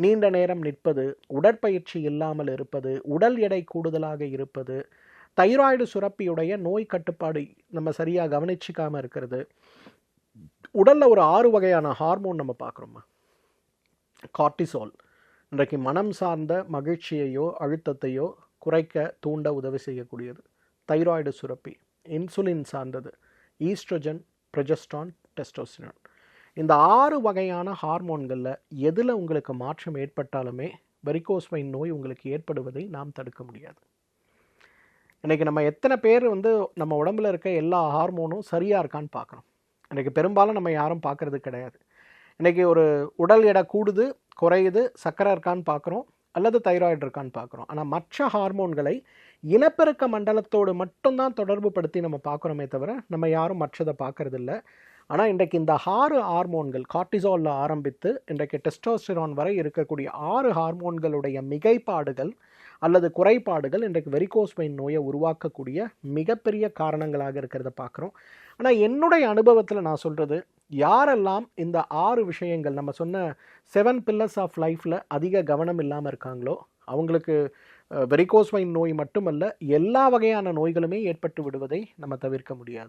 நீண்ட நேரம் நிற்பது, உடற்பயிற்சி இல்லாமல் இருப்பது, உடல் எடை கூடுதலாக இருப்பது, தைராய்டு சுரப்பியுடைய நோய் கட்டுப்பாடு நம்ம சரியாக கவனிச்சிக்காமல் இருக்கிறது. உடலில் ஒரு 6 வகையான ஹார்மோன் நம்ம பார்க்குறோமா. கார்டிசால் இன்றைக்கு மனம் சார்ந்த மகிழ்ச்சியையோ அழுத்தத்தையோ குறைக்க தூண்ட உதவி செய்யக்கூடியது. தைராய்டு சுரப்பி, இன்சுலின் சார்ந்தது, ஈஸ்ட்ரோஜன், ப்ரொஜெஸ்ட்ரான், டெஸ்டோஸ்டிரான். இந்த 6 வகையான ஹார்மோன்களில் எதில் உங்களுக்கு மாற்றம் ஏற்பட்டாலுமே வெரிகோஸ் வெயின் நோய் உங்களுக்கு ஏற்படுவதை நாம் தடுக்க முடியாது. இன்றைக்கி நம்ம எத்தனை பேர் நம்ம உடம்புல இருக்க எல்லா ஹார்மோனும் சரியாக இருக்கான்னு பார்க்குறோம். இன்றைக்கி பெரும்பாலும் நம்ம யாரும் பார்க்குறது கிடையாது. இன்றைக்கி ஒரு உடல் எடை கூடுது, குறையுது, சர்க்கரை இருக்கான்னு பார்க்குறோம், அல்லது தைராய்டு இருக்கான்னு பார்க்குறோம். ஆனால் மற்ற ஹார்மோன்களை இனப்பெருக்க மண்டலத்தோடு மட்டும்தான் தொடர்பு படுத்தி நம்ம பார்க்குறோமே தவிர நம்ம யாரும் மற்றதை பார்க்குறதில்ல. ஆனால் இன்றைக்கு இந்த 6 ஹார்மோன்கள் கார்டிசாலில் ஆரம்பித்து இன்றைக்கு டெஸ்டோஸ்டிரான் வரை இருக்கக்கூடிய 6 ஹார்மோன்களுடைய மிகைப்பாடுகள் அல்லது குறைபாடுகள் இன்றைக்கு வெரிகோஸ் வெயின் நோயை உருவாக்கக்கூடிய மிகப்பெரிய காரணங்களாக இருக்கிறத பார்க்குறோம். ஆனால் என்னுடைய அனுபவத்தில் நான் சொல்கிறது, யாரெல்லாம் இந்த 6 விஷயங்கள் நம்ம சொன்ன 7 பில்லர்ஸ் ஆஃப் லைஃப்பில் அதிக கவனம் இல்லாமல் இருக்காங்களோ அவங்களுக்கு வெரிகோஸ் வெயின் நோய் மட்டுமல்ல, எல்லா வகையான நோய்களுமே ஏற்பட்டு விடுவதை நம்ம தவிர்க்க முடியாது.